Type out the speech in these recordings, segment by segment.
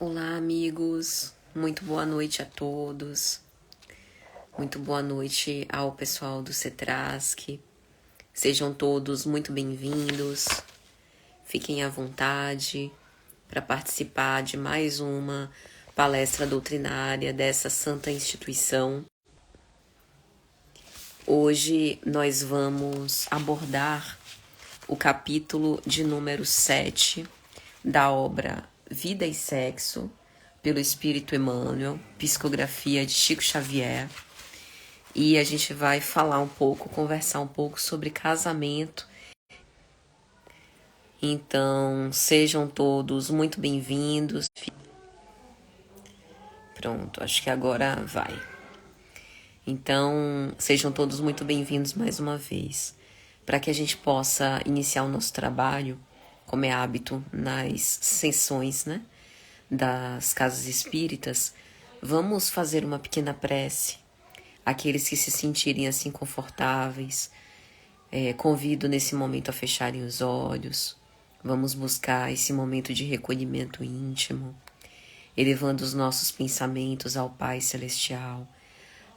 Olá, amigos. Muito boa noite a todos. Muito boa noite ao pessoal do CETRASC. Sejam todos muito bem-vindos. Fiquem à vontade para participar de mais uma palestra doutrinária dessa santa instituição. Hoje nós vamos abordar o capítulo de número 7 da obra Vida e Sexo, pelo Espírito Emmanuel, psicografia de Chico Xavier. E a gente vai conversar um pouco sobre casamento. Então, sejam todos muito bem-vindos. Pronto, acho que agora vai. Então, sejam todos muito bem-vindos mais uma vez. Para que a gente possa iniciar o nosso trabalho, como é hábito nas sessões, das casas espíritas, vamos fazer uma pequena prece. Aqueles que se sentirem assim confortáveis, convido nesse momento a fecharem os olhos. Vamos buscar esse momento de recolhimento íntimo, elevando os nossos pensamentos ao Pai Celestial,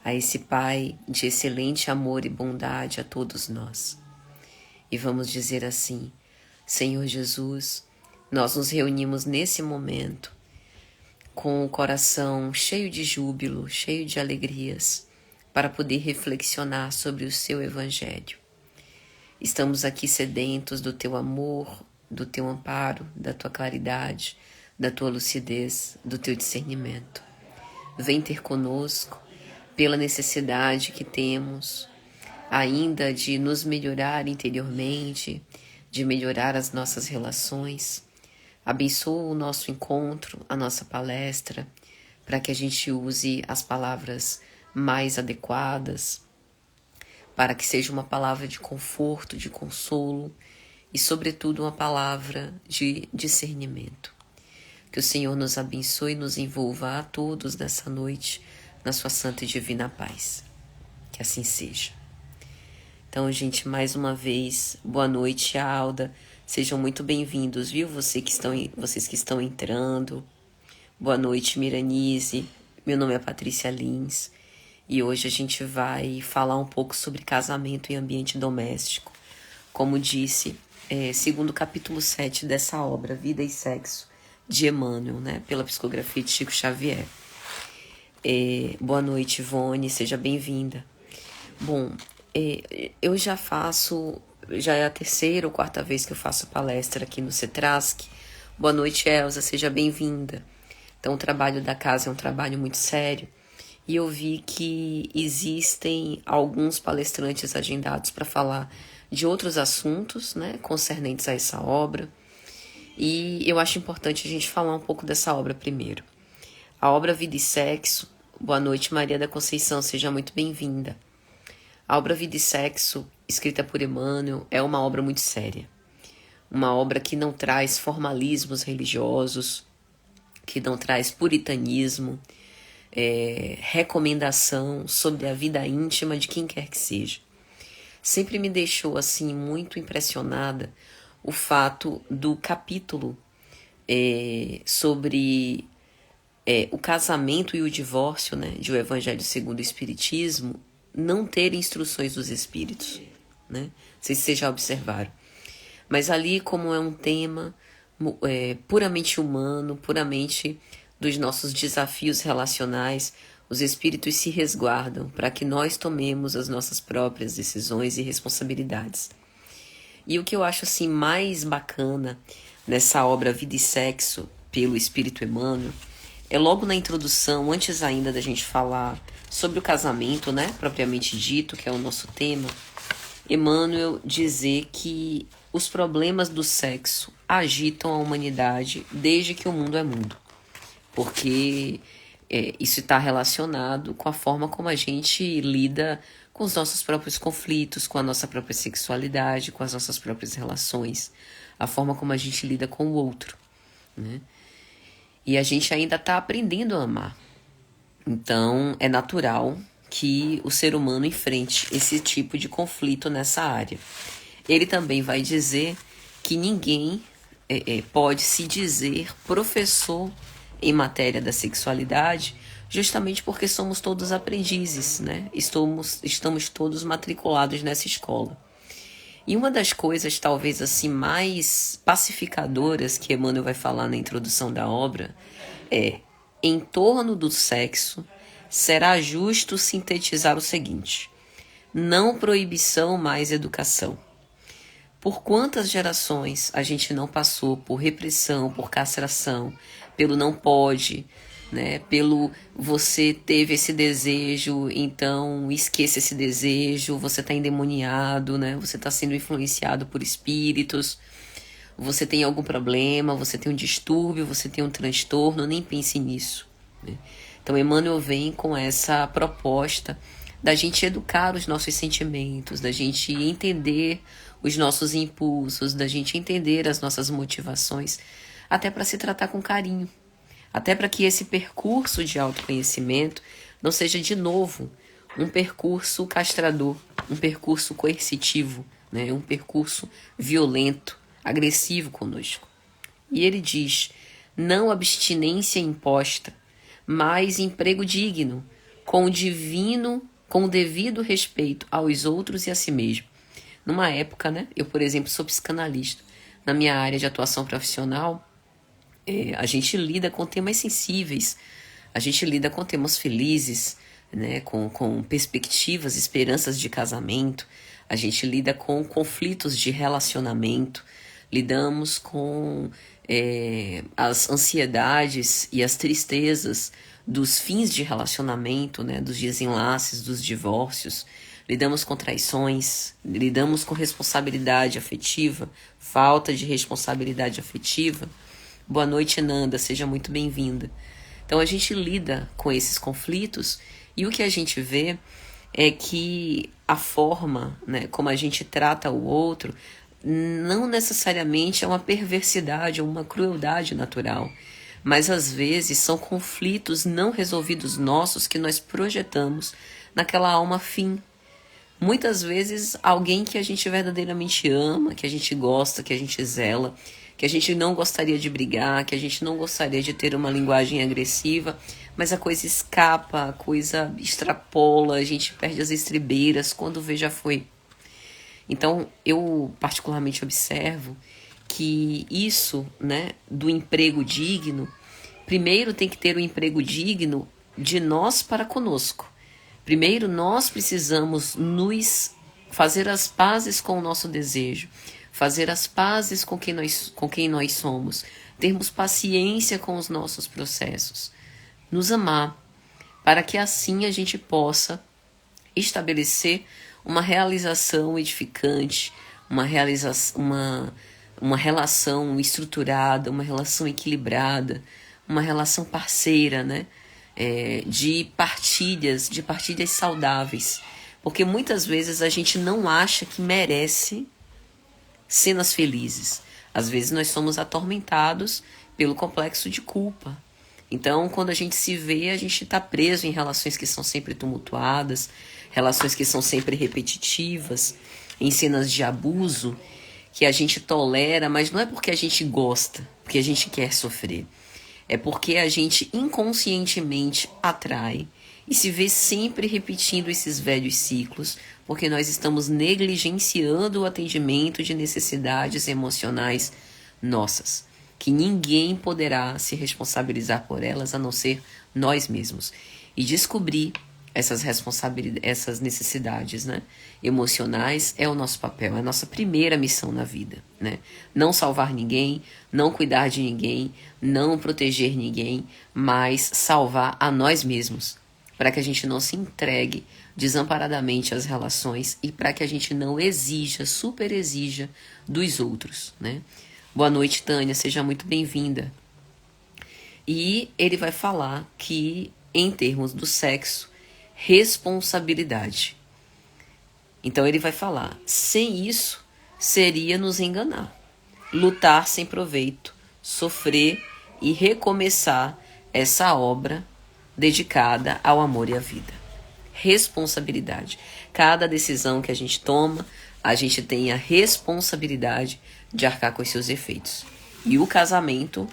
a esse Pai de excelente amor e bondade a todos nós. E vamos dizer assim: Senhor Jesus, nós nos reunimos nesse momento com o coração cheio de júbilo, cheio de alegrias, para poder reflexionar sobre o Seu Evangelho. Estamos aqui sedentos do Teu amor, do Teu amparo, da Tua claridade, da Tua lucidez, do Teu discernimento. Vem ter conosco pela necessidade que temos ainda de nos melhorar interiormente, de melhorar as nossas relações. Abençoa o nosso encontro, a nossa palestra, para que a gente use as palavras mais adequadas, para que seja uma palavra de conforto, de consolo e, sobretudo, uma palavra de discernimento. Que o Senhor nos abençoe e nos envolva a todos nessa noite, na sua santa e divina paz. Que assim seja. Então, gente, mais uma vez, boa noite, Alda. Sejam muito bem-vindos, viu? Vocês que estão entrando. Boa noite, Miranise. Meu nome é Patrícia Lins. E hoje a gente vai falar um pouco sobre casamento e ambiente doméstico. Como disse, segundo o capítulo 7 dessa obra, Vida e Sexo, de Emmanuel, pela psicografia de Chico Xavier. Boa noite, Ivone. Seja bem-vinda. Bom, eu já é a terceira ou quarta vez que eu faço palestra aqui no CETRASC. Boa noite, Elza, seja bem-vinda. Então, o trabalho da casa é um trabalho muito sério e eu vi que existem alguns palestrantes agendados para falar de outros assuntos, concernentes a essa obra, e eu acho importante a gente falar um pouco dessa obra primeiro. A obra Vida e Sexo. Boa noite, Maria da Conceição, seja muito bem-vinda. A obra Vida e Sexo, escrita por Emmanuel, é uma obra muito séria. Uma obra que não traz formalismos religiosos, que não traz puritanismo, recomendação sobre a vida íntima de quem quer que seja. Sempre me deixou assim muito impressionada o fato do capítulo sobre o casamento e o divórcio, de O Evangelho segundo o Espiritismo, não ter instruções dos espíritos, Não sei se vocês já observaram. Mas ali, como é um tema puramente humano, puramente dos nossos desafios relacionais, os espíritos se resguardam para que nós tomemos as nossas próprias decisões e responsabilidades. E o que eu acho assim mais bacana nessa obra Vida e Sexo, pelo Espírito Emmanuel, é logo na introdução, antes ainda da gente falar sobre o casamento, propriamente dito, que é o nosso tema, Emmanuel dizer que os problemas do sexo agitam a humanidade desde que o mundo é mundo. Porque isso está relacionado com a forma como a gente lida com os nossos próprios conflitos, com a nossa própria sexualidade, com as nossas próprias relações, a forma como a gente lida com o outro, E a gente ainda está aprendendo a amar. Então, é natural que o ser humano enfrente esse tipo de conflito nessa área. Ele também vai dizer que ninguém pode se dizer professor em matéria da sexualidade, justamente porque somos todos aprendizes, né? Estamos todos matriculados nessa escola. E uma das coisas, talvez assim, mais pacificadoras que Emmanuel vai falar na introdução da obra é: em torno do sexo, será justo sintetizar o seguinte: não proibição, mais educação. Por quantas gerações a gente não passou por repressão, por castração, pelo não pode, né? Pelo você teve esse desejo, então esqueça esse desejo, você está endemoniado, né? Você está sendo influenciado por espíritos, você tem algum problema, você tem um distúrbio, você tem um transtorno, nem pense nisso, né? Então Emmanuel vem com essa proposta da gente educar os nossos sentimentos, da gente entender os nossos impulsos, da gente entender as nossas motivações, até para se tratar com carinho, até para que esse percurso de autoconhecimento não seja de novo um percurso castrador, um percurso coercitivo, né? Um percurso violento, agressivo conosco. E ele diz: não abstinência imposta, mas emprego digno, com o devido respeito aos outros e a si mesmo. Numa época, né? Eu, por exemplo, sou psicanalista. Na minha área de atuação profissional, a gente lida com temas sensíveis, a gente lida com temas felizes, né? Com perspectivas, esperanças de casamento, a gente lida com conflitos de relacionamento, lidamos com as ansiedades e as tristezas dos fins de relacionamento, né? Dos desenlaces, dos divórcios. Lidamos com traições, lidamos com responsabilidade afetiva, falta de responsabilidade afetiva. Boa noite, Nanda, seja muito bem-vinda. Então a gente lida com esses conflitos e o que a gente vê é que a forma, né, como a gente trata o outro não necessariamente é uma perversidade ou uma crueldade natural, mas às vezes são conflitos não resolvidos nossos que nós projetamos naquela alma afim. Muitas vezes alguém que a gente verdadeiramente ama, que a gente gosta, que a gente zela, que a gente não gostaria de brigar, que a gente não gostaria de ter uma linguagem agressiva, mas a coisa escapa, a coisa extrapola, a gente perde as estribeiras, quando vê já foi. Então eu particularmente observo que isso, né, do emprego digno, primeiro tem que ter um emprego digno de nós para conosco. Primeiro, nós precisamos nos fazer as pazes com o nosso desejo, fazer as pazes com quem nós somos, termos paciência com os nossos processos, nos amar, para que assim a gente possa estabelecer uma realização edificante, uma relação estruturada, uma relação equilibrada, uma relação parceira, né? De partilhas saudáveis, porque muitas vezes a gente não acha que merece cenas felizes. Às vezes nós somos atormentados pelo complexo de culpa. Então, quando a gente se vê, a gente está preso em relações que são sempre tumultuadas, relações que são sempre repetitivas, em cenas de abuso que a gente tolera, mas não é porque a gente gosta, porque a gente quer sofrer. É porque a gente inconscientemente atrai e se vê sempre repetindo esses velhos ciclos, porque nós estamos negligenciando o atendimento de necessidades emocionais nossas, que ninguém poderá se responsabilizar por elas a não ser nós mesmos. E descobrir essas necessidades, né, emocionais é o nosso papel, é a nossa primeira missão na vida, né? Não salvar ninguém, não cuidar de ninguém, não proteger ninguém, mas salvar a nós mesmos, para que a gente não se entregue desamparadamente às relações e para que a gente não super exija dos outros, né? Boa noite, Tânia, seja muito bem-vinda. E ele vai falar que, em termos do sexo, responsabilidade. Então ele vai falar: sem isso seria nos enganar, lutar sem proveito, sofrer e recomeçar essa obra dedicada ao amor e à vida. Responsabilidade. Cada decisão que a gente toma, a gente tem a responsabilidade de arcar com os seus efeitos. E o casamento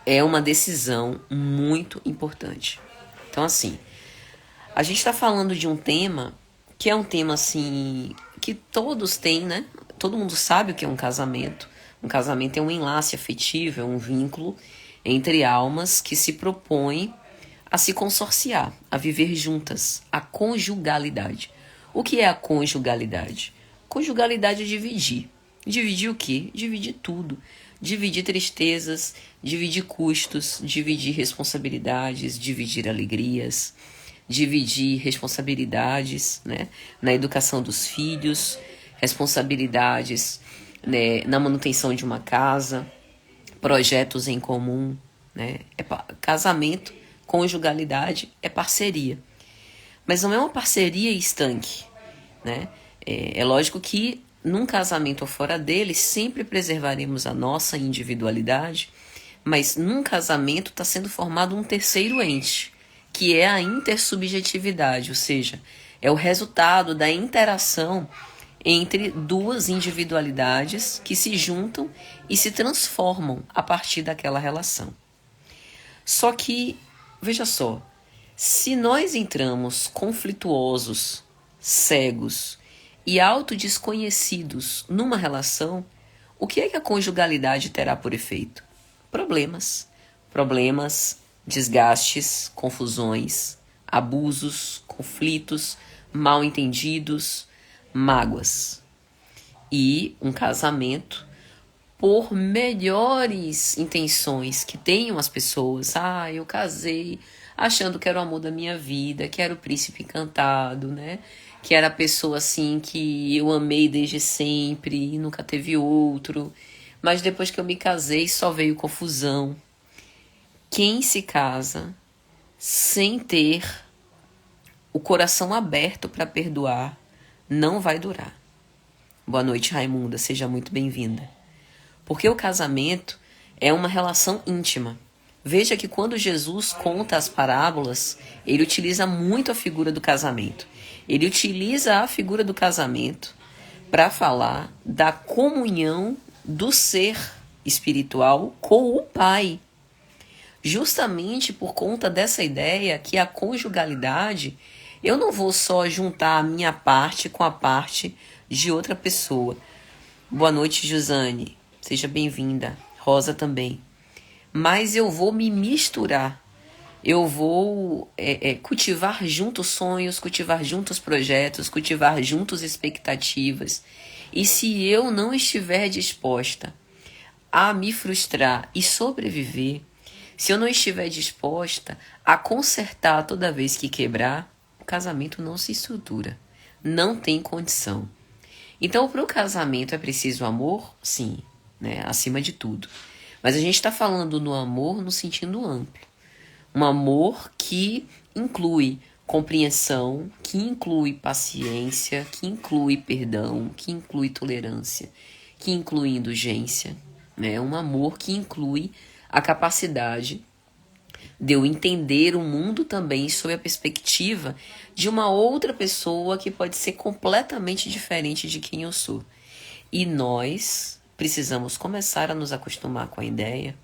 é uma decisão muito importante. Então, assim, a gente está falando de um tema que é um tema, assim, que todos têm, né? Todo mundo sabe o que é um casamento. Um casamento é um enlace afetivo, é um vínculo entre almas que se propõem a se consorciar, a viver juntas, a conjugalidade. O que é a conjugalidade? Conjugalidade é dividir. Dividir o quê? Dividir tudo. Dividir tristezas, dividir custos, dividir responsabilidades, dividir alegrias, dividir responsabilidades, né, na educação dos filhos, responsabilidades, né, na manutenção de uma casa, projetos em comum, né? Casamento, conjugalidade é parceria. Mas não é uma parceria estanque, né? É lógico que num casamento ou fora dele sempre preservaremos a nossa individualidade, mas num casamento está sendo formado um terceiro ente, que é a intersubjetividade, ou seja, é o resultado da interação entre duas individualidades que se juntam e se transformam a partir daquela relação. Só que, veja só, se nós entramos conflituosos, cegos e autodesconhecidos numa relação, o que é que a conjugalidade terá por efeito? Problemas. Problemas, desgastes, confusões, abusos, conflitos, mal-entendidos, mágoas. E um casamento, por melhores intenções que tenham as pessoas, eu casei achando que era o amor da minha vida, que era o príncipe encantado, né? Que era a pessoa assim que eu amei desde sempre e nunca teve outro. Mas depois que eu me casei, só veio confusão. Quem se casa sem ter o coração aberto para perdoar não vai durar. Boa noite, Raimunda, seja muito bem-vinda. Porque o casamento é uma relação íntima. Veja que quando Jesus conta as parábolas, ele utiliza muito a figura do casamento. Ele utiliza a figura do casamento para falar da comunhão do ser espiritual com o Pai. Justamente por conta dessa ideia que a conjugalidade, eu não vou só juntar a minha parte com a parte de outra pessoa. Boa noite, Josane. Seja bem-vinda. Rosa também. Mas eu vou me misturar. Eu vou cultivar juntos sonhos, cultivar juntos projetos, cultivar juntos expectativas. E se eu não estiver disposta a me frustrar e sobreviver, se eu não estiver disposta a consertar toda vez que quebrar, o casamento não se estrutura. Não tem condição. Então, para o casamento é preciso amor? Sim, né? Acima de tudo. Mas a gente está falando no amor no sentido amplo. Um amor que inclui compreensão, que inclui paciência, que inclui perdão, que inclui tolerância, que inclui indulgência, né? Um amor que inclui a capacidade de eu entender o mundo também sob a perspectiva de uma outra pessoa que pode ser completamente diferente de quem eu sou. E nós precisamos começar a nos acostumar com a ideia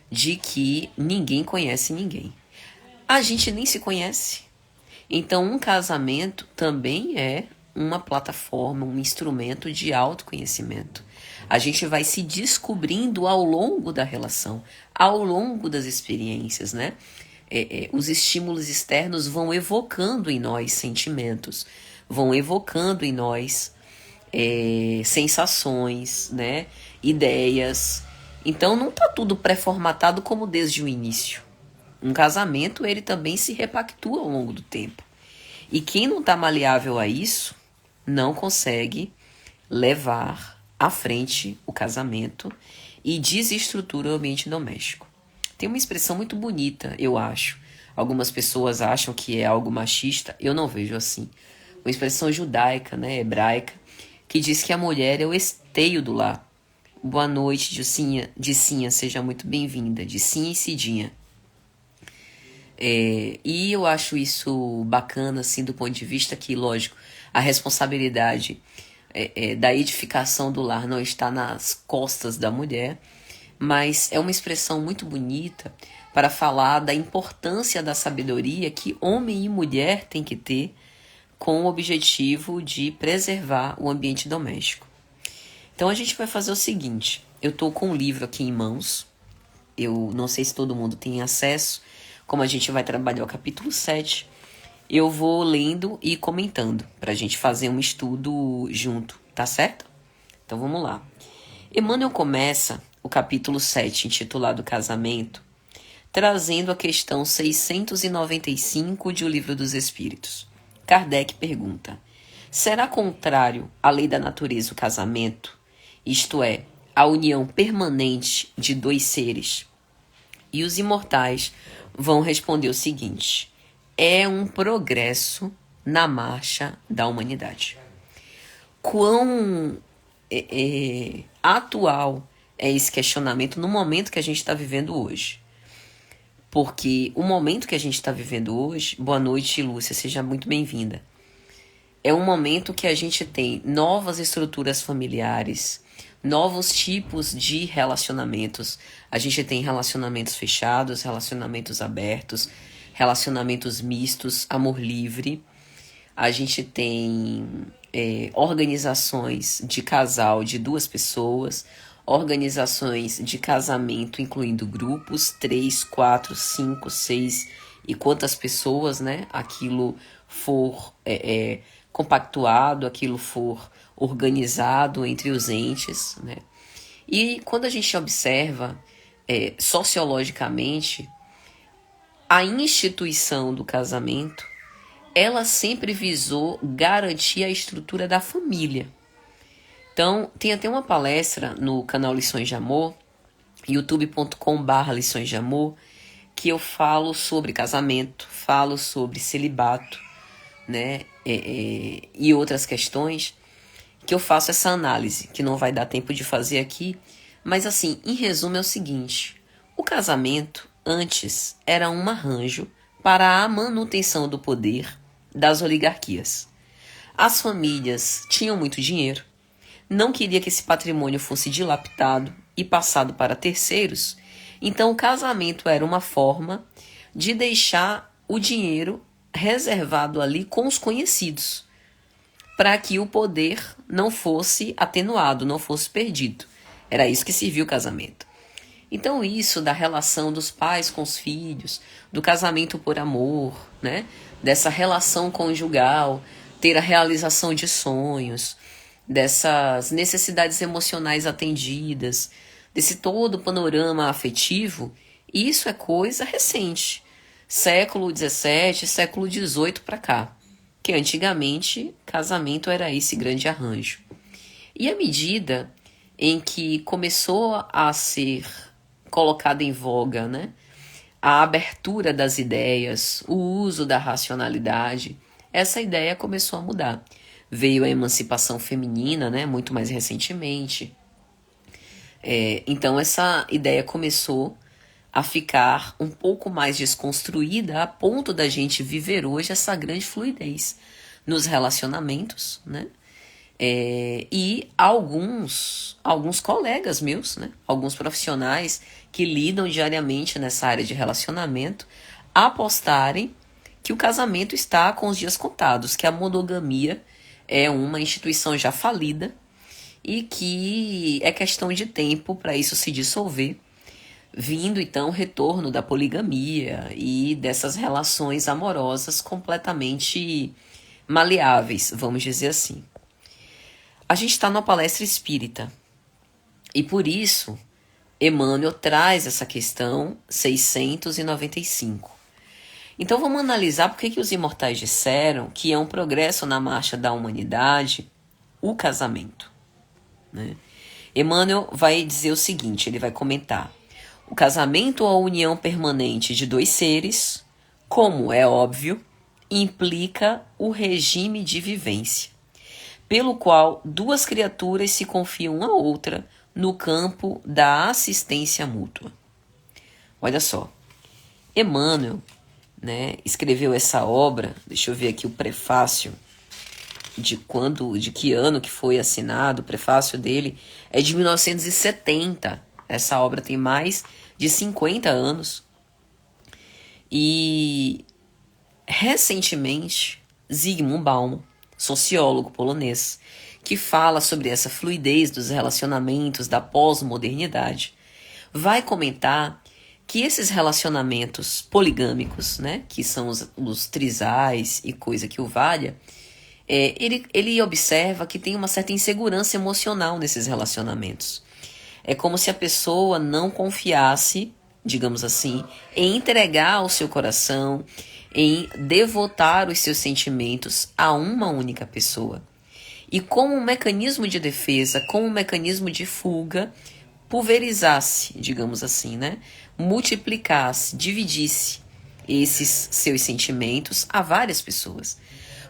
de que ninguém conhece ninguém. A gente nem se conhece. Então, um casamento também é uma plataforma, um instrumento de autoconhecimento. A gente vai se descobrindo ao longo da relação, ao longo das experiências, né? Os estímulos externos vão evocando em nós sentimentos, vão evocando em nós sensações, né? Ideias. Então não está tudo pré-formatado como desde o início. Um casamento, ele também se repactua ao longo do tempo. E quem não está maleável a isso, não consegue levar à frente o casamento e desestrutura o ambiente doméstico. Tem uma expressão muito bonita, eu acho. Algumas pessoas acham que é algo machista, eu não vejo assim. Uma expressão judaica, né, hebraica, que diz que a mulher é o esteio do lar. Boa noite, Dicinha, seja muito bem-vinda. Dicinha e Cidinha. E eu acho isso bacana, assim, do ponto de vista que, lógico, a responsabilidade da edificação do lar não está nas costas da mulher, mas é uma expressão muito bonita para falar da importância da sabedoria que homem e mulher têm que ter com o objetivo de preservar o ambiente doméstico. Então a gente vai fazer o seguinte, eu estou com um livro aqui em mãos, eu não sei se todo mundo tem acesso, como a gente vai trabalhar o capítulo 7, eu vou lendo e comentando, para a gente fazer um estudo junto, tá certo? Então vamos lá. Emmanuel começa o capítulo 7, intitulado Casamento, trazendo a questão 695 de O Livro dos Espíritos. Kardec pergunta: será contrário à lei da natureza o casamento, isto é, a união permanente de dois seres? E os imortais vão responder o seguinte: é um progresso na marcha da humanidade. Quão atual é esse questionamento no momento que a gente está vivendo hoje? Porque o momento que a gente está vivendo hoje, boa noite, Lúcia, seja muito bem-vinda, é um momento que a gente tem novas estruturas familiares, novos tipos de relacionamentos. A gente tem relacionamentos fechados, relacionamentos abertos, relacionamentos mistos, amor livre. A gente tem organizações de casal de 2 pessoas, organizações de casamento, incluindo grupos, 3, 4, 5, 6 e quantas pessoas, né, aquilo for compactuado, aquilo for organizado entre os entes, né? E quando a gente observa sociologicamente, a instituição do casamento, ela sempre visou garantir a estrutura da família. Então, tem até uma palestra no canal Lições de Amor, youtube.com/Lições de Amor, que eu falo sobre casamento, falo sobre celibato, né, e outras questões, que eu faço essa análise, que não vai dar tempo de fazer aqui, mas assim, em resumo é o seguinte: o casamento antes era um arranjo para a manutenção do poder das oligarquias. As famílias tinham muito dinheiro, não queria que esse patrimônio fosse dilapidado e passado para terceiros, então o casamento era uma forma de deixar o dinheiro reservado ali com os conhecidos, para que o poder não fosse atenuado, não fosse perdido. Era isso que servia o casamento. Então isso da relação dos pais com os filhos, do casamento por amor, né? Dessa relação conjugal, ter a realização de sonhos, dessas necessidades emocionais atendidas, desse todo panorama afetivo, isso é coisa recente. Século XVII, século XVIII para cá. Que antigamente casamento era esse grande arranjo. E à medida em que começou a ser colocada em voga, né, a abertura das ideias, o uso da racionalidade, essa ideia começou a mudar. Veio a emancipação feminina, né, muito mais recentemente. Então essa ideia começou a ficar um pouco mais desconstruída a ponto da gente viver hoje essa grande fluidez nos relacionamentos, né? E alguns colegas meus, né? Alguns profissionais que lidam diariamente nessa área de relacionamento, apostarem que o casamento está com os dias contados, que a monogamia é uma instituição já falida e que é questão de tempo para isso se dissolver, vindo então o retorno da poligamia e dessas relações amorosas completamente maleáveis, vamos dizer assim. A gente está numa palestra espírita e por isso Emmanuel traz essa questão 695. Então vamos analisar por que os imortais disseram que é um progresso na marcha da humanidade o casamento, né? Emmanuel vai dizer o seguinte, ele vai comentar: o casamento ou a união permanente de 2 seres, como é óbvio, implica o regime de vivência, pelo qual 2 criaturas se confiam uma a outra no campo da assistência mútua. Olha só, Emmanuel, né, escreveu essa obra, deixa eu ver aqui o prefácio, de que ano que foi assinado, o prefácio dele é de 1970. Essa obra tem mais de 50 anos. E recentemente, Zygmunt Bauman, sociólogo polonês, que fala sobre essa fluidez dos relacionamentos da pós-modernidade, vai comentar que esses relacionamentos poligâmicos, né, que são os trisais e coisa que o valha, ele observa que tem uma certa insegurança emocional nesses relacionamentos. É como se a pessoa não confiasse, digamos assim, em entregar o seu coração, em devotar os seus sentimentos a uma única pessoa. E como um mecanismo de defesa, como um mecanismo de fuga, pulverizasse, digamos assim, né? Multiplicasse, dividisse esses seus sentimentos a várias pessoas.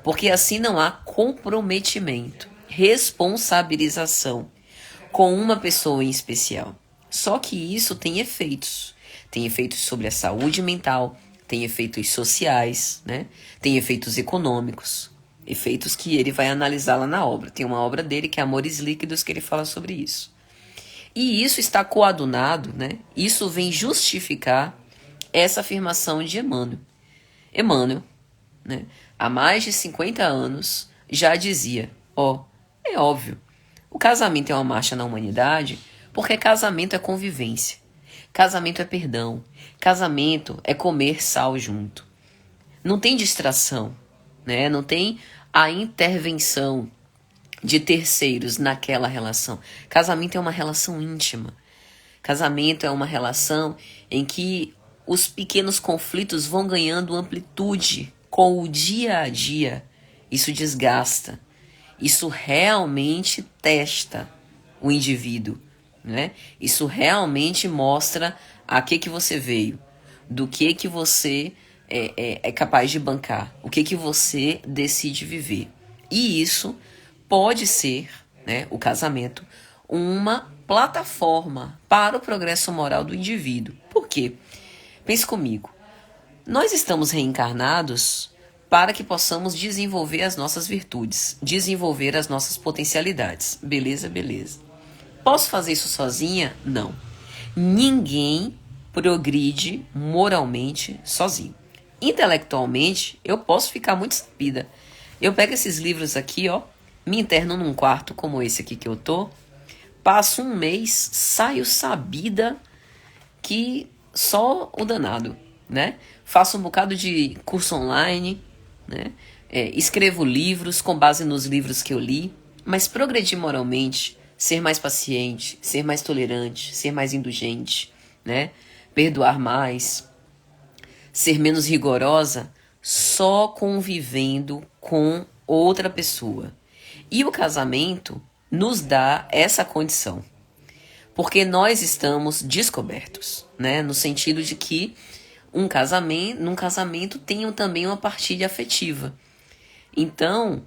Porque assim não há comprometimento, responsabilização com uma pessoa em especial. Só que isso tem efeitos. Tem efeitos sobre a saúde mental, tem efeitos sociais, né? Tem efeitos econômicos, efeitos que ele vai analisar lá na obra. Tem uma obra dele que é Amores Líquidos, que ele fala sobre isso. E isso está coadunado, né? Isso vem justificar essa afirmação de Emmanuel. Emmanuel, né, há mais de 50 anos, já dizia, é óbvio, o casamento é uma marcha na humanidade porque casamento é convivência, casamento é perdão, casamento é comer sal junto. Não tem distração, né? Não tem a intervenção de terceiros naquela relação. Casamento é uma relação íntima. Casamento é uma relação em que os pequenos conflitos vão ganhando amplitude com o dia a dia. Isso desgasta. Isso realmente testa o indivíduo, né? Isso realmente mostra a que você veio, do que você é capaz de bancar, o que você decide viver. E isso pode ser, né, o casamento, uma plataforma para o progresso moral do indivíduo. Por quê? Pense comigo. Nós estamos reencarnados para que possamos desenvolver as nossas virtudes, desenvolver as nossas potencialidades. Beleza, beleza. Posso fazer isso sozinha? Não. Ninguém progride moralmente sozinho. Intelectualmente, eu posso ficar muito sabida. Eu pego esses livros aqui, me interno num quarto como esse aqui que eu tô, passo um mês, saio sabida que só o danado, né? Faço um bocado de curso online, né? Escrevo livros com base nos livros que eu li, mas progredir moralmente, ser mais paciente, ser mais tolerante, ser mais indulgente, né? Perdoar mais, ser menos rigorosa, só convivendo com outra pessoa. E o casamento nos dá essa condição. Porque nós estamos descobertos, né? No sentido de que num casamento tenham também uma partilha afetiva. Então,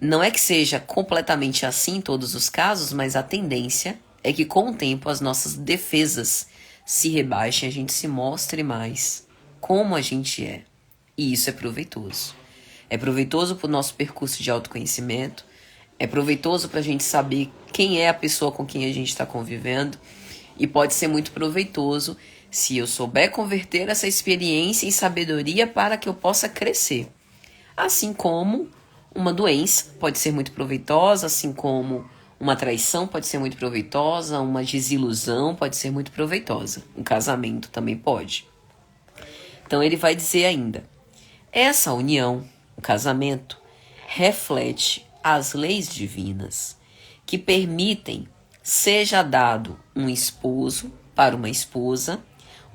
não é que seja completamente assim em todos os casos, mas a tendência é que com o tempo as nossas defesas se rebaixem, a gente se mostre mais como a gente é. E isso é proveitoso. É proveitoso para o nosso percurso de autoconhecimento, é proveitoso para a gente saber quem é a pessoa com quem a gente está convivendo, e pode ser muito proveitoso se eu souber converter essa experiência em sabedoria para que eu possa crescer. Assim como uma doença pode ser muito proveitosa, assim como uma traição pode ser muito proveitosa, uma desilusão pode ser muito proveitosa. Um casamento também pode. Então ele vai dizer ainda, essa união, o casamento, reflete as leis divinas que permitem seja dado um esposo para uma esposa,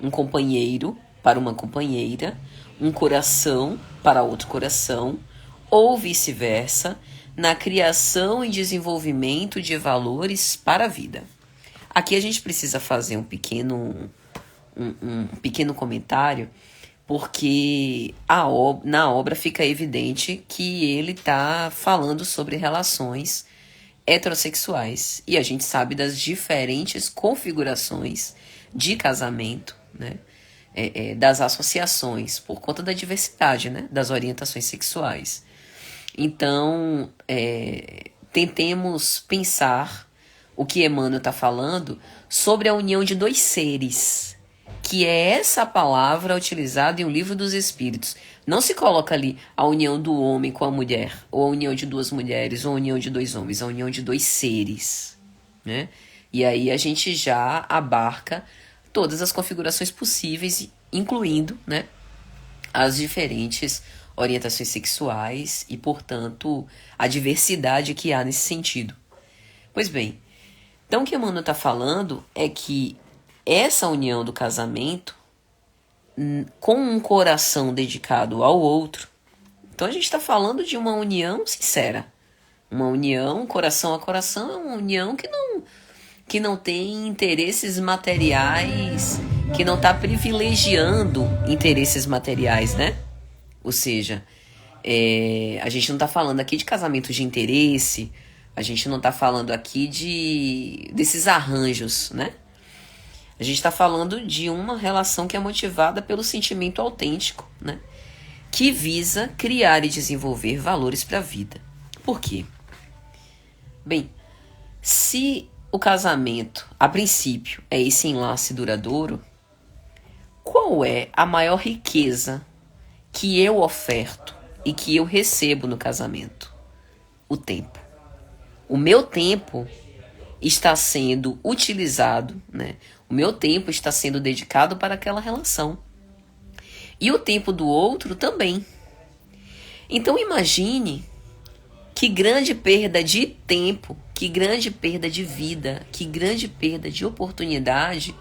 um companheiro para uma companheira, um coração para outro coração, ou vice-versa, na criação e desenvolvimento de valores para a vida. Aqui a gente precisa fazer um pequeno comentário, porque na obra fica evidente que ele está falando sobre relações heterossexuais. E a gente sabe das diferentes configurações de casamento, né? Das associações, por conta da diversidade, né? Das orientações sexuais. Então, tentemos pensar o que Emmanuel está falando sobre a união de dois seres, que é essa palavra utilizada em O Livro dos Espíritos. Não se coloca ali a união do homem com a mulher, ou a união de duas mulheres, ou a união de dois homens, a união de dois seres, né? E aí a gente já abarca todas as configurações possíveis, incluindo, né, as diferentes orientações sexuais e, portanto, a diversidade que há nesse sentido. Pois bem, então o que Emmanuel está falando é que essa união do casamento, com um coração dedicado ao outro, então a gente está falando de uma união sincera, uma união coração a coração, é uma união que não tem interesses materiais, que não está privilegiando interesses materiais, né? Ou seja, a gente não está falando aqui de casamento de interesse, a gente não está falando aqui desses arranjos, né? A gente está falando de uma relação que é motivada pelo sentimento autêntico, né? Que visa criar e desenvolver valores para a vida. Por quê? Bem, se o casamento, a princípio, é esse enlace duradouro, qual é a maior riqueza que eu oferto e que eu recebo no casamento? O tempo. O meu tempo está sendo utilizado, né? O meu tempo está sendo dedicado para aquela relação. E o tempo do outro também. Então imagine que grande perda de tempo, que grande perda de vida, que grande perda de oportunidade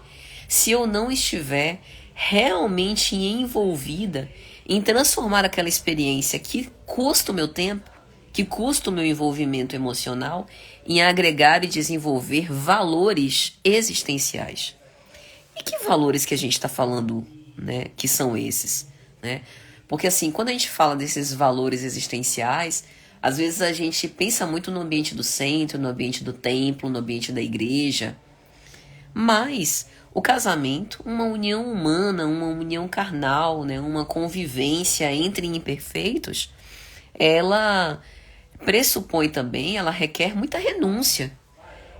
se eu não estiver realmente envolvida em transformar aquela experiência que custa o meu tempo, que custa o meu envolvimento emocional, em agregar e desenvolver valores existenciais. E que valores que a gente está falando, né, que são esses, né? Porque assim, quando a gente fala desses valores existenciais, às vezes a gente pensa muito no ambiente do centro, no ambiente do templo, no ambiente da igreja. Mas o casamento, uma união humana, uma união carnal, né, uma convivência entre imperfeitos, ela pressupõe também, ela requer muita renúncia,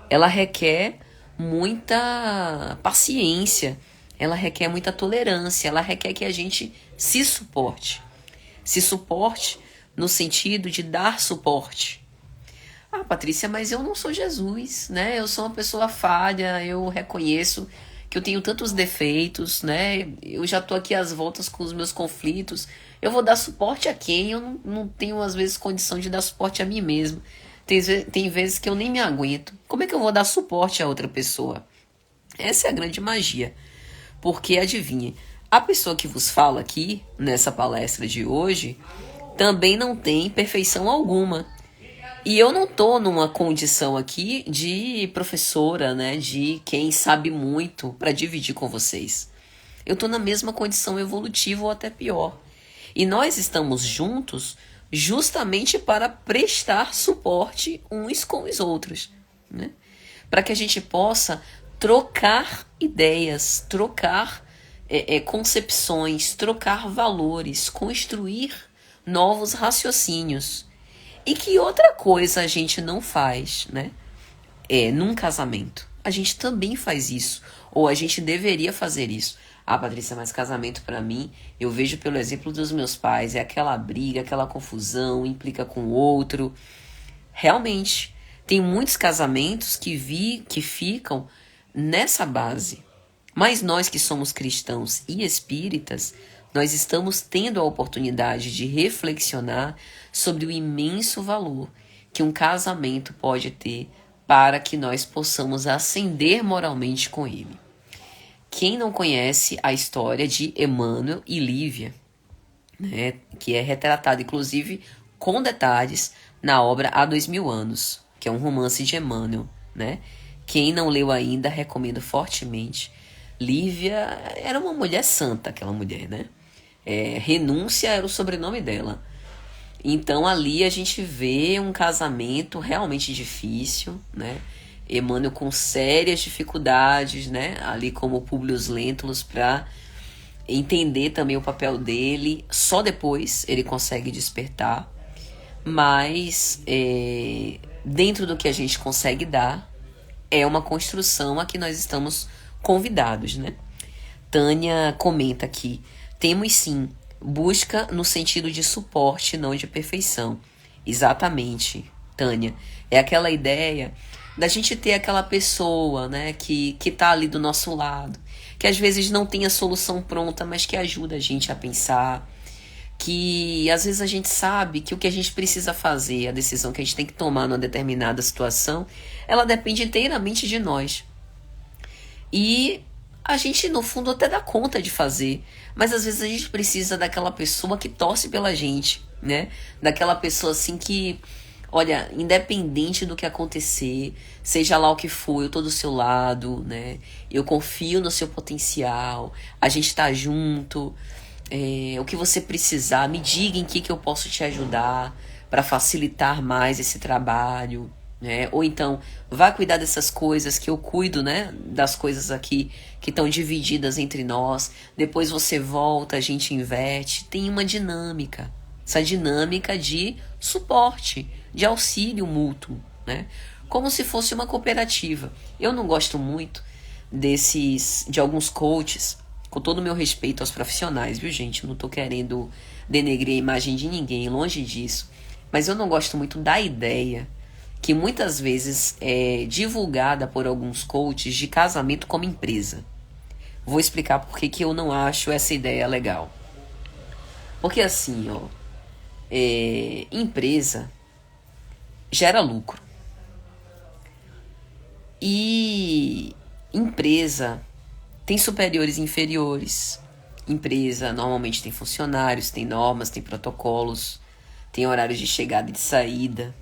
ela requer muita paciência, ela requer muita tolerância, ela requer que a gente se suporte. Se suporte no sentido de dar suporte. Ah, Patrícia, mas eu não sou Jesus, né? Eu sou uma pessoa falha, eu reconheço que eu tenho tantos defeitos, né? Eu já tô aqui às voltas com os meus conflitos. Eu vou dar suporte a quem? Eu não tenho, às vezes, condição de dar suporte a mim mesmo. Tem vezes que eu nem me aguento. Como é que eu vou dar suporte a outra pessoa? Essa é a grande magia. Porque, adivinhe, a pessoa que vos fala aqui, nessa palestra de hoje, também não tem perfeição alguma. E eu não tô numa condição aqui de professora, né, de quem sabe muito para dividir com vocês. Eu tô na mesma condição evolutiva ou até pior. E nós estamos juntos justamente para prestar suporte uns com os outros, né? Para que a gente possa trocar ideias, trocar concepções, trocar valores, construir novos raciocínios. E que outra coisa a gente não faz, né? Num casamento. A gente também faz isso. Ou a gente deveria fazer isso. Ah, Patrícia, mas casamento pra mim, eu vejo pelo exemplo dos meus pais, é aquela briga, aquela confusão, implica com o outro. Realmente, tem muitos casamentos que ficam nessa base. Mas nós que somos cristãos e espíritas, nós estamos tendo a oportunidade de reflexionar sobre o imenso valor que um casamento pode ter para que nós possamos ascender moralmente com ele. Quem não conhece a história de Emmanuel e Lívia, né, que é retratada, inclusive, com detalhes na obra Há 2000 Anos, que é um romance de Emmanuel, né? Quem não leu ainda, recomendo fortemente. Lívia era uma mulher santa, aquela mulher, né? Renúncia era o sobrenome dela. Então ali a gente vê um casamento realmente difícil, né? Emmanuel com sérias dificuldades, né? Ali como Públio Lentulus, para entender também o papel dele. Só depois ele consegue despertar. Mas dentro do que a gente consegue dar, é uma construção a que nós estamos convidados, né? Tânia comenta aqui: temos sim, busca no sentido de suporte, não de perfeição. Exatamente, Tânia. É aquela ideia da gente ter aquela pessoa, né, que tá ali do nosso lado, que às vezes não tem a solução pronta, mas que ajuda a gente a pensar, que às vezes a gente sabe que o que a gente precisa fazer, a decisão que a gente tem que tomar numa determinada situação, ela depende inteiramente de nós. E a gente, no fundo, até dá conta de fazer, mas às vezes a gente precisa daquela pessoa que torce pela gente, né? Daquela pessoa assim que, olha, independente do que acontecer, seja lá o que for, eu tô do seu lado, né? Eu confio no seu potencial, a gente tá junto. O que você precisar, me diga em que eu posso te ajudar para facilitar mais esse trabalho, né? Ou então, vá cuidar dessas coisas que eu cuido, né? Das coisas aqui que estão divididas entre nós. Depois você volta, a gente inverte. Tem uma dinâmica, essa dinâmica de suporte, de auxílio mútuo, né? Como se fosse uma cooperativa. Eu não gosto muito de alguns coaches, com todo o meu respeito aos profissionais, viu, gente? Eu não tô querendo denegrir a imagem de ninguém, longe disso. Mas eu não gosto muito da ideia que muitas vezes é divulgada por alguns coaches de casamento como empresa. Vou explicar por que eu não acho essa ideia legal. Porque assim, ó, empresa gera lucro. E empresa tem superiores e inferiores. Empresa normalmente tem funcionários, tem normas, tem protocolos, tem horários de chegada e de saída.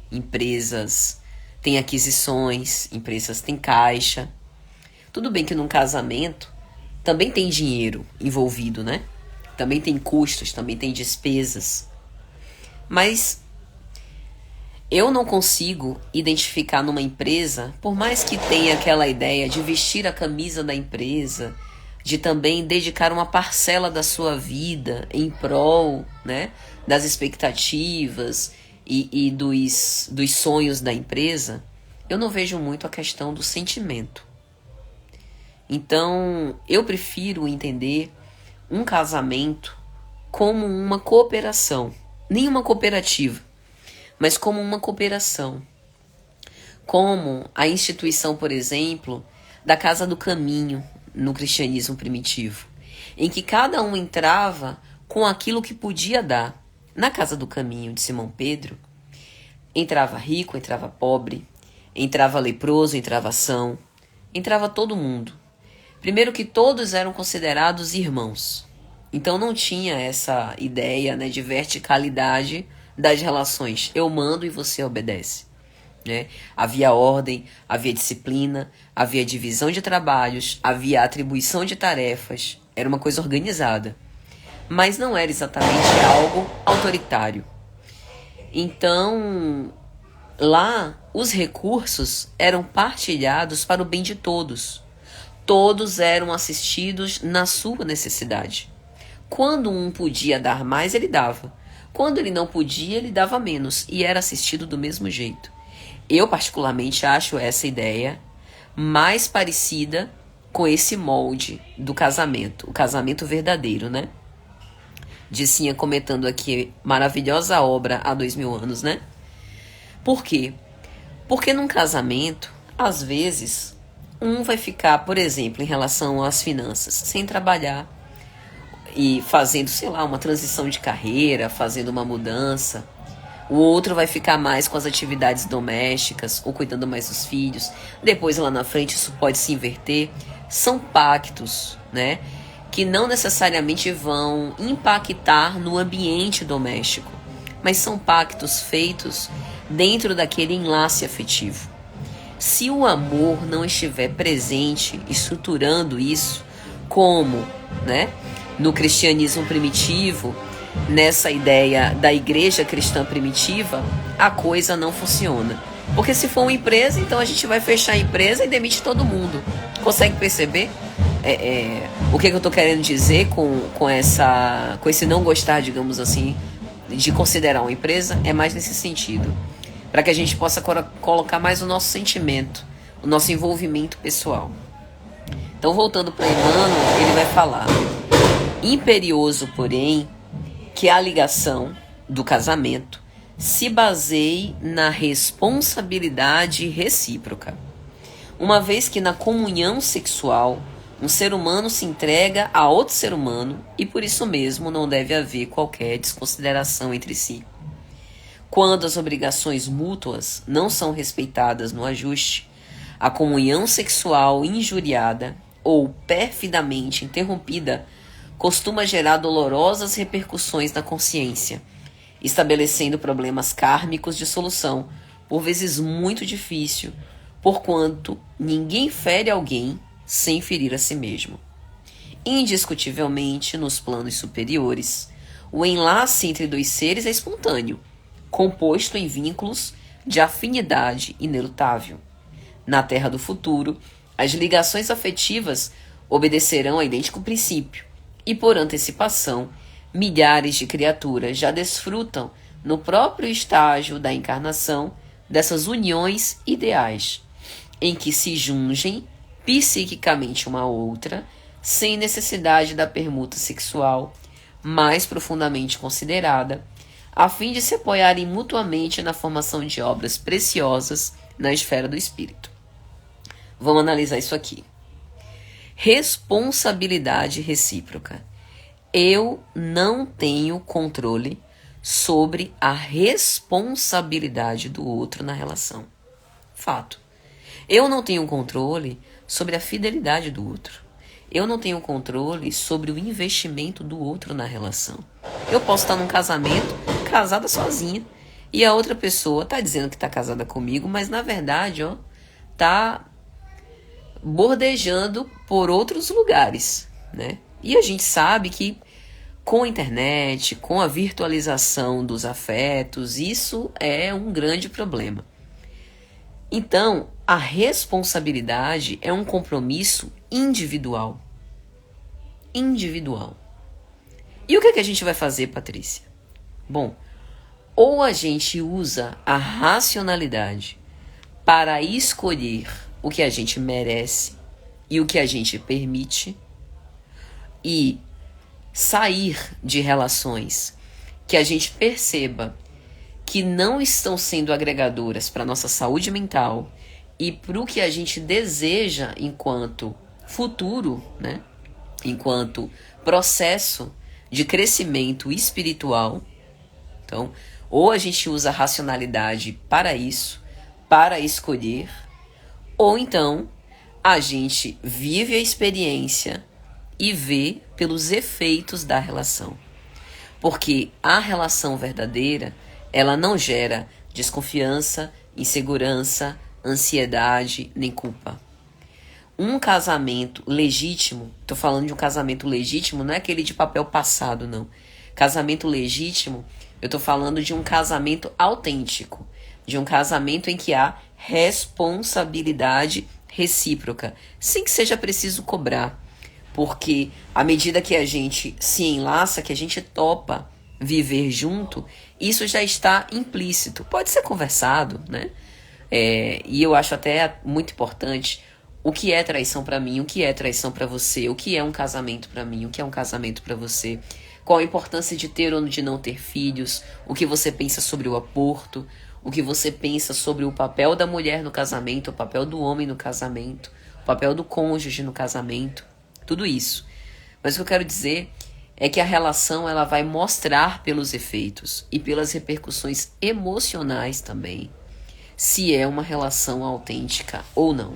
Empresas têm aquisições, empresas têm caixa. Tudo bem que num casamento também tem dinheiro envolvido, né? Também tem custos, também tem despesas. Mas eu não consigo identificar numa empresa, por mais que tenha aquela ideia de vestir a camisa da empresa, de também dedicar uma parcela da sua vida em prol, né, das expectativas e dos sonhos da empresa, eu não vejo muito a questão do sentimento. Então, eu prefiro entender um casamento como uma cooperação, nem uma cooperativa, mas como uma cooperação. Como a instituição, por exemplo, da Casa do Caminho no cristianismo primitivo, em que cada um entrava com aquilo que podia dar. Na Casa do Caminho de Simão Pedro, entrava rico, entrava pobre, entrava leproso, entrava são, entrava todo mundo. Primeiro que todos eram considerados irmãos. Então não tinha essa ideia, né, de verticalidade das relações. Eu mando e você obedece, né? Havia ordem, havia disciplina, havia divisão de trabalhos, havia atribuição de tarefas. Era uma coisa organizada. Mas não era exatamente algo autoritário. Então, lá, os recursos eram partilhados para o bem de todos. Todos eram assistidos na sua necessidade. Quando um podia dar mais, ele dava. Quando ele não podia, ele dava menos. E era assistido do mesmo jeito. Eu, particularmente, acho essa ideia mais parecida com esse molde do casamento. O casamento verdadeiro, né? Dicinha comentando aqui, maravilhosa obra há 2000 anos, né? Por quê? Porque num casamento, às vezes, um vai ficar, por exemplo, em relação às finanças, sem trabalhar e fazendo, sei lá, uma transição de carreira, fazendo uma mudança. O outro vai ficar mais com as atividades domésticas ou cuidando mais dos filhos. Depois, lá na frente, isso pode se inverter. São pactos, né, que não necessariamente vão impactar no ambiente doméstico, mas são pactos feitos dentro daquele enlace afetivo. Se o amor não estiver presente, estruturando isso, como, né, no cristianismo primitivo, nessa ideia da igreja cristã primitiva, a coisa não funciona. Porque se for uma empresa, então a gente vai fechar a empresa e demite todo mundo. Consegue perceber? O que eu estou querendo dizer com esse não gostar, digamos assim, de considerar uma empresa? É mais nesse sentido. Para que a gente possa colocar mais o nosso sentimento, o nosso envolvimento pessoal. Então, voltando para Emmanuel, ele vai falar: imperioso, porém, que a ligação do casamento se baseie na responsabilidade recíproca, uma vez que na comunhão sexual um ser humano se entrega a outro ser humano e por isso mesmo não deve haver qualquer desconsideração entre si. Quando as obrigações mútuas não são respeitadas no ajuste, a comunhão sexual injuriada ou perfidamente interrompida costuma gerar dolorosas repercussões na consciência, estabelecendo problemas kármicos de solução, por vezes muito difícil, porquanto ninguém fere alguém sem ferir a si mesmo. Indiscutivelmente, nos planos superiores, o enlace entre dois seres é espontâneo, composto em vínculos de afinidade inelutável. Na Terra do futuro, as ligações afetivas obedecerão a idêntico princípio, e por antecipação, milhares de criaturas já desfrutam, no próprio estágio da encarnação, dessas uniões ideais, em que se jungem psiquicamente uma a outra, sem necessidade da permuta sexual mais profundamente considerada, a fim de se apoiarem mutuamente na formação de obras preciosas na esfera do espírito. Vamos analisar isso aqui. Responsabilidade recíproca. Eu não tenho controle sobre a responsabilidade do outro na relação. Fato. Eu não tenho controle sobre a fidelidade do outro. Eu não tenho controle sobre o investimento do outro na relação. Eu posso estar num casamento, casada sozinha, e a outra pessoa está dizendo que está casada comigo, mas na verdade, está bordejando por outros lugares, né? E a gente sabe que com a internet, com a virtualização dos afetos, isso é um grande problema. Então, a responsabilidade é um compromisso individual. Individual. E o que é que a gente vai fazer, Patrícia? Bom, ou a gente usa a racionalidade para escolher o que a gente merece e o que a gente permite e sair de relações que a gente perceba que não estão sendo agregadoras para a nossa saúde mental e para o que a gente deseja enquanto futuro, né? Enquanto processo de crescimento espiritual. Então, ou a gente usa a racionalidade para isso, para escolher, ou então a gente vive a experiência e vê pelos efeitos da relação. Porque a relação verdadeira, ela não gera desconfiança, insegurança, ansiedade, nem culpa. Um casamento legítimo, tô falando de um casamento legítimo, não é aquele de papel passado, não. Casamento legítimo, eu tô falando de um casamento autêntico, de um casamento em que há responsabilidade recíproca, sem que seja preciso cobrar. Porque à medida que a gente se enlaça, que a gente topa viver junto, isso já está implícito. Pode ser conversado, né? E eu acho até muito importante o que é traição para mim, o que é traição para você, o que é um casamento para mim, o que é um casamento para você, qual a importância de ter ou de não ter filhos, o que você pensa sobre o aborto, o que você pensa sobre o papel da mulher no casamento, o papel do homem no casamento, o papel do cônjuge no casamento, tudo isso. Mas o que eu quero dizer é que a relação ela vai mostrar pelos efeitos e pelas repercussões emocionais também, se é uma relação autêntica ou não.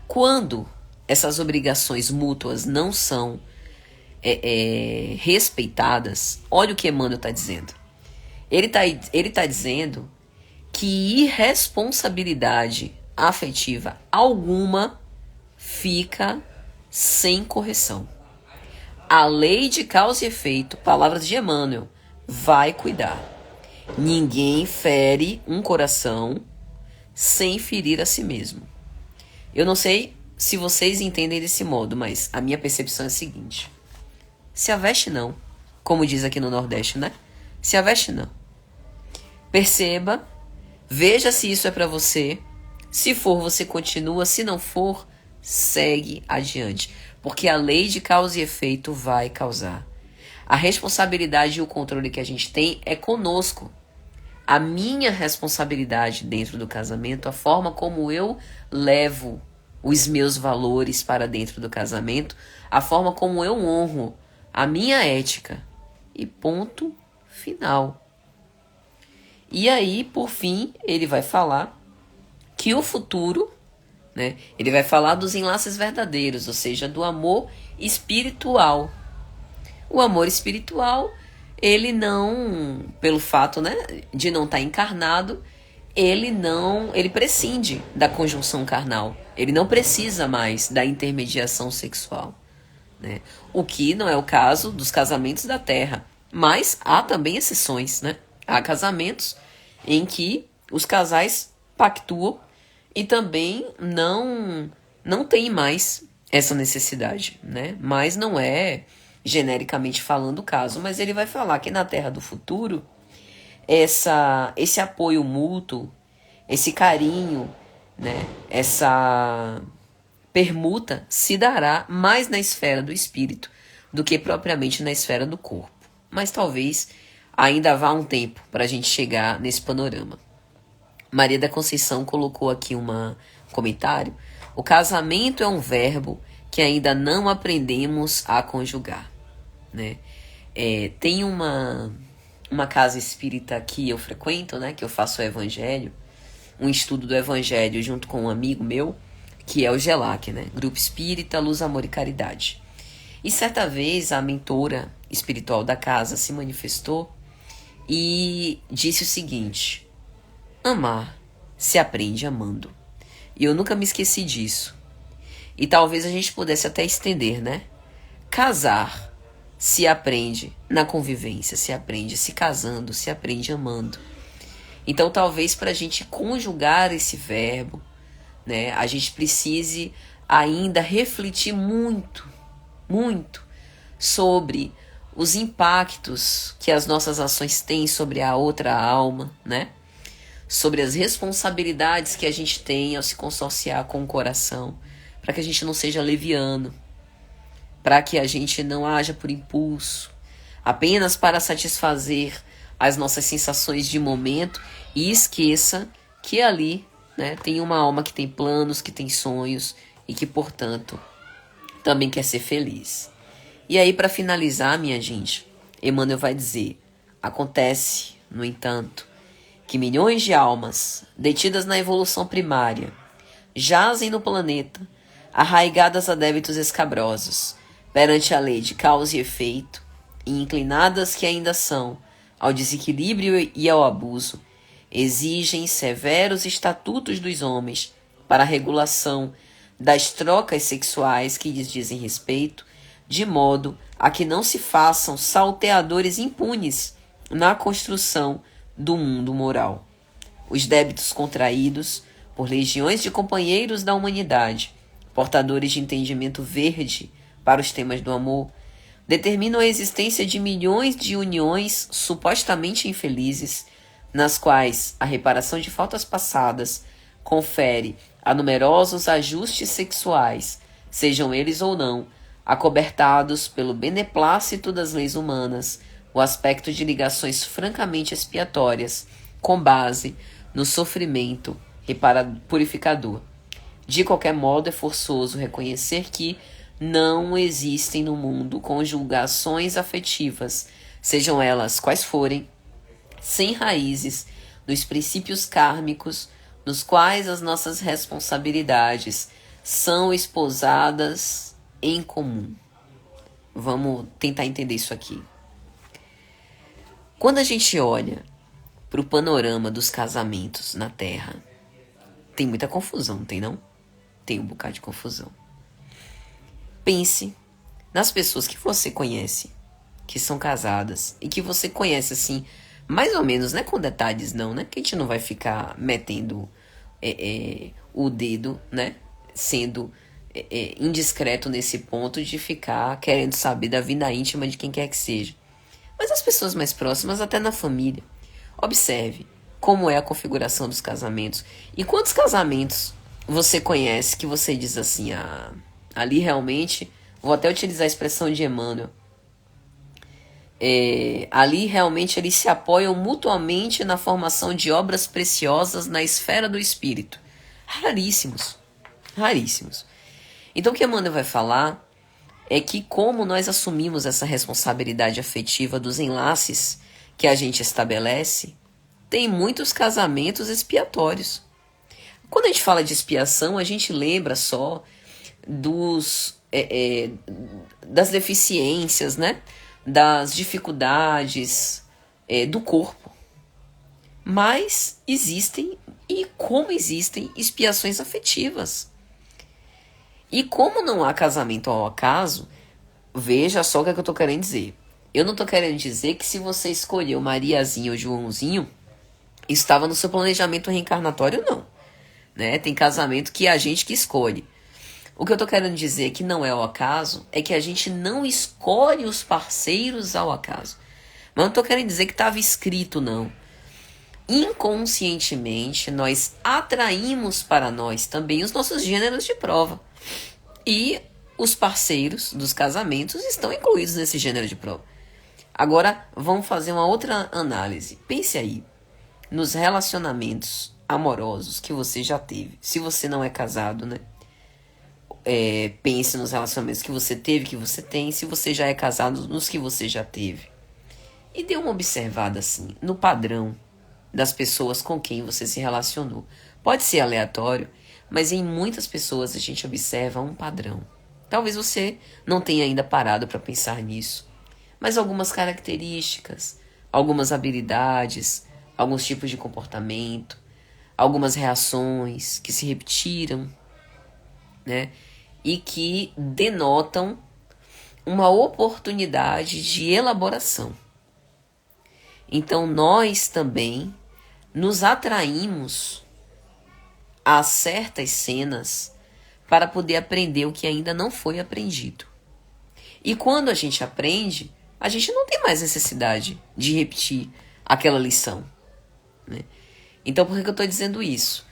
Quando essas obrigações mútuas não são respeitadas, olha o que Emmanuel está dizendo. Ele tá dizendo que irresponsabilidade afetiva alguma fica sem correção. A lei de causa e efeito, palavras de Emmanuel, vai cuidar. Ninguém fere um coração sem ferir a si mesmo. Eu não sei se vocês entendem desse modo, mas a minha percepção é a seguinte. Se aveste não, como diz aqui no Nordeste, né? Se aveste não. Perceba, veja se isso é para você, Se for, você continua. Se não for, segue adiante. Porque a lei de causa e efeito vai causar. A responsabilidade e o controle que a gente tem é conosco. A minha responsabilidade dentro do casamento, a forma como eu levo os meus valores para dentro do casamento, a forma como eu honro a minha ética. E ponto final. E aí, por fim, ele vai falar que o futuro, né? Ele vai falar dos enlaces verdadeiros, ou seja, do amor espiritual. O amor espiritual, ele não, pelo fato, né, de não estar encarnado, ele prescinde da conjunção carnal. Ele não precisa mais da intermediação sexual, né? O que não é o caso dos casamentos da Terra. Mas há também exceções, né? Há casamentos em que os casais pactuam e também não tem mais essa necessidade, né? Mas não é genericamente falando o caso, mas ele vai falar que na Terra do Futuro esse apoio mútuo, esse carinho, né? Essa permuta se dará mais na esfera do espírito do que propriamente na esfera do corpo. Mas talvez ainda vá um tempo para a gente chegar nesse panorama. Maria da Conceição colocou aqui um comentário. O casamento é um verbo que ainda não aprendemos a conjugar, né? Tem uma casa espírita que eu frequento, né? Que eu faço o evangelho, um estudo do evangelho junto com um amigo meu, que é o GELAC, né? Grupo Espírita, Luz, Amor e Caridade. E certa vez a mentora espiritual da casa se manifestou e disse o seguinte: amar se aprende amando. E eu nunca me esqueci disso. E talvez a gente pudesse até estender, né? Casar se aprende na convivência, se aprende se casando, se aprende amando. Então talvez para a gente conjugar esse verbo, né, a gente precise ainda refletir muito sobre os impactos que as nossas ações têm sobre a outra alma, né? Sobre as responsabilidades que a gente tem ao se consorciar com o coração, para que a gente não seja leviano, para que a gente não haja por impulso, apenas para satisfazer as nossas sensações de momento e esqueça que ali, né, tem uma alma que tem planos, que tem sonhos e que, portanto, também quer ser feliz. E aí, para finalizar, minha gente, Emmanuel vai dizer: acontece, no entanto, que milhões de almas, detidas na evolução primária, jazem no planeta, arraigadas a débitos escabrosos, perante a lei de causa e efeito, e inclinadas que ainda são ao desequilíbrio e ao abuso, exigem severos estatutos dos homens para a regulação das trocas sexuais que lhes dizem respeito, de modo a que não se façam salteadores impunes na construção do mundo moral. Os débitos contraídos por legiões de companheiros da humanidade, portadores de entendimento verde para os temas do amor, determinam a existência de milhões de uniões supostamente infelizes, nas quais a reparação de faltas passadas confere a numerosos ajustes sexuais, sejam eles ou não, acobertados pelo beneplácito das leis humanas, o aspecto de ligações francamente expiatórias, com base no sofrimento purificador. De qualquer modo, é forçoso reconhecer que não existem no mundo conjugações afetivas, sejam elas quais forem, sem raízes nos princípios kármicos nos quais as nossas responsabilidades são esposadas em comum. Vamos tentar entender isso aqui. Quando a gente olha para o panorama dos casamentos na Terra, tem muita confusão, não tem não? Tem um bocado de confusão. Pense nas pessoas que você conhece, que são casadas, e que você conhece assim, mais ou menos, né, com detalhes não, né? Que a gente não vai ficar metendo o dedo, né? Sendo indiscreto nesse ponto de ficar querendo saber da vida íntima de quem quer que seja. Mas as pessoas mais próximas, até na família. Observe como é a configuração dos casamentos. E quantos casamentos você conhece que você diz assim, ali realmente, vou até utilizar a expressão de Emmanuel, ali realmente eles se apoiam mutuamente na formação de obras preciosas na esfera do espírito. Raríssimos, raríssimos. Então o que Emmanuel vai falar é que como nós assumimos essa responsabilidade afetiva dos enlaces que a gente estabelece, tem muitos casamentos expiatórios. Quando a gente fala de expiação, a gente lembra só das deficiências, né? Das dificuldades do corpo. Mas existem, e como existem, expiações afetivas. E como não há casamento ao acaso, veja só o que eu estou querendo dizer. Eu não estou querendo dizer que se você escolheu Mariazinha ou Joãozinho, estava no seu planejamento reencarnatório, não. Né? Tem casamento que é a gente que escolhe. O que eu estou querendo dizer que não é ao acaso é que a gente não escolhe os parceiros ao acaso. Mas não estou querendo dizer que estava escrito, não. Inconscientemente, nós atraímos para nós também os nossos gêneros de prova. E os parceiros dos casamentos estão incluídos nesse gênero de prova. Agora, vamos fazer uma outra análise. Pense aí nos relacionamentos amorosos que você já teve. Se você não é casado, né? Pense nos relacionamentos que você teve, que você tem. Se você já é casado, nos que você já teve. E dê uma observada assim, no padrão das pessoas com quem você se relacionou. Pode ser aleatório, mas em muitas pessoas a gente observa um padrão. Talvez você não tenha ainda parado para pensar nisso, mas algumas características, algumas habilidades, alguns tipos de comportamento, algumas reações que se repetiram, né? E que denotam uma oportunidade de elaboração. Então nós também nos atraímos a certas cenas para poder aprender o que ainda não foi aprendido. E quando a gente aprende, a gente não tem mais necessidade de repetir aquela lição, né? Então por que eu estou dizendo isso?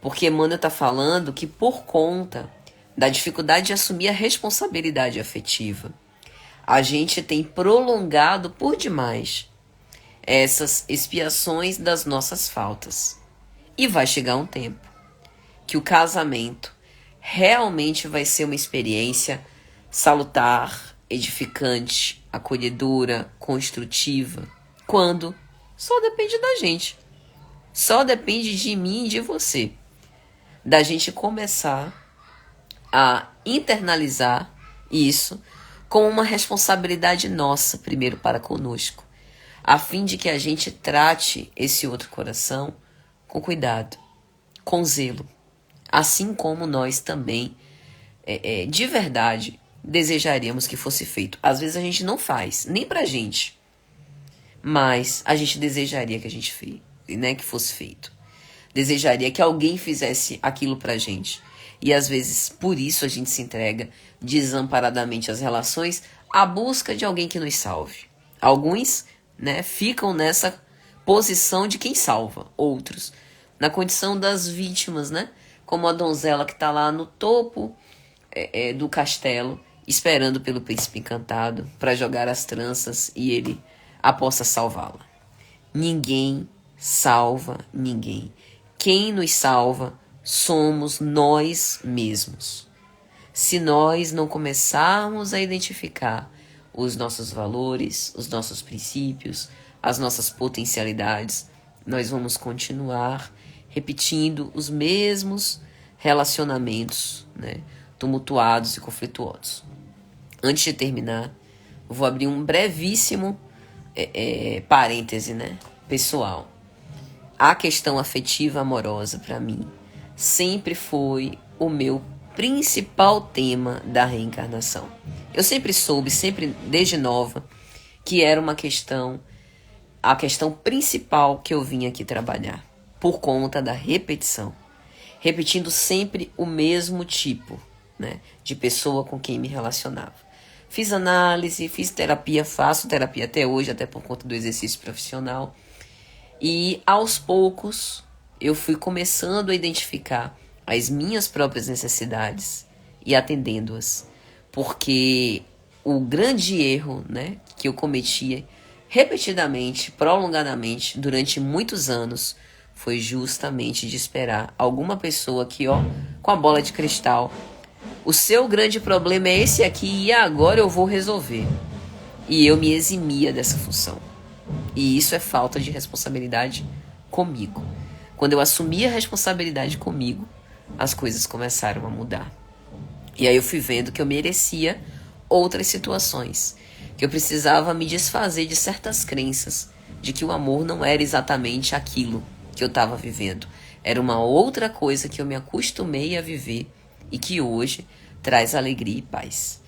Porque Emmanuel está falando que por conta da dificuldade de assumir a responsabilidade afetiva, a gente tem prolongado por demais essas expiações das nossas faltas. E vai chegar um tempo que o casamento realmente vai ser uma experiência salutar, edificante, acolhedora, construtiva. Quando? Só depende da gente. Só depende de mim e de você. Da gente começar a internalizar isso como uma responsabilidade nossa, primeiro para conosco, a fim de que a gente trate esse outro coração com cuidado, com zelo, assim como nós também, de verdade, desejaríamos que fosse feito. Às vezes a gente não faz, nem pra gente, mas a gente desejaria que a gente fez, né, que fosse feito. Desejaria que alguém fizesse aquilo pra gente. E às vezes, por isso, a gente se entrega desamparadamente às relações à busca de alguém que nos salve. Alguns, né, ficam nessa posição de quem salva, outros na condição das vítimas, né, como a donzela que está lá no topo do castelo, esperando pelo príncipe encantado para jogar as tranças e ele a possa salvá-la. Ninguém salva ninguém. Quem nos salva somos nós mesmos. Se nós não começarmos a identificar os nossos valores, os nossos princípios, as nossas potencialidades, nós vamos continuar repetindo os mesmos relacionamentos, né, tumultuados e conflituosos. Antes de terminar, vou abrir um brevíssimo parêntese, né, pessoal. A questão afetiva amorosa, para mim, sempre foi o meu principal tema da reencarnação. Eu sempre soube, sempre desde nova, que era uma questão, a questão principal que eu vim aqui trabalhar, por conta da repetição. Repetindo sempre o mesmo tipo, né, de pessoa com quem me relacionava. Fiz análise, fiz terapia, faço terapia até hoje, até por conta do exercício profissional. E aos poucos eu fui começando a identificar as minhas próprias necessidades e atendendo-as. Porque o grande erro, né, que eu cometia repetidamente, prolongadamente, durante muitos anos, foi justamente de esperar alguma pessoa que, ó, com a bola de cristal, o seu grande problema é esse aqui e agora eu vou resolver. E eu me eximia dessa função. E isso é falta de responsabilidade comigo. Quando eu assumi a responsabilidade comigo, as coisas começaram a mudar. E aí eu fui vendo que eu merecia outras situações, que eu precisava me desfazer de certas crenças, de que o amor não era exatamente aquilo que eu estava vivendo. Era uma outra coisa que eu me acostumei a viver e que hoje traz alegria e paz.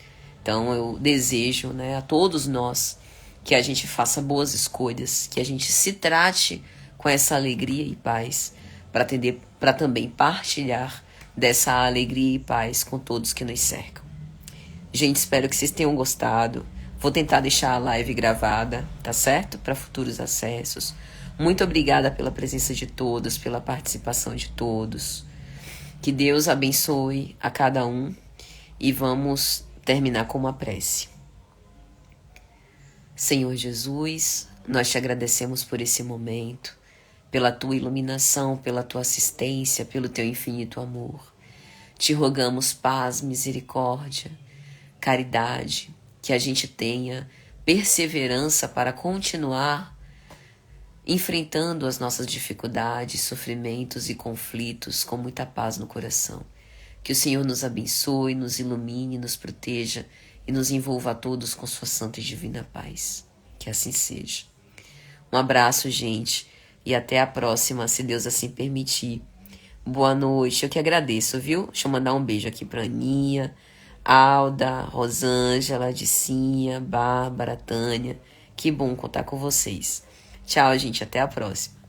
Então eu desejo, né, a todos nós que a gente faça boas escolhas, que a gente se trate com essa alegria e paz para também partilhar dessa alegria e paz com todos que nos cercam. Gente, espero que vocês tenham gostado. Vou tentar deixar a live gravada, tá certo? Para futuros acessos. Muito obrigada pela presença de todos, pela participação de todos. Que Deus abençoe a cada um e vamos terminar com uma prece. Senhor Jesus, nós te agradecemos por esse momento, pela tua iluminação, pela tua assistência, pelo teu infinito amor. Te rogamos paz, misericórdia, caridade, que a gente tenha perseverança para continuar enfrentando as nossas dificuldades, sofrimentos e conflitos com muita paz no coração. Que o Senhor nos abençoe, nos ilumine, nos proteja e nos envolva a todos com sua santa e divina paz. Que assim seja. Um abraço, gente, e até a próxima, se Deus assim permitir. Boa noite, eu que agradeço, viu? Deixa eu mandar um beijo aqui pra Aninha, Alda, Rosângela, Dicinha, Bárbara, Tânia. Que bom contar com vocês. Tchau, gente, até a próxima.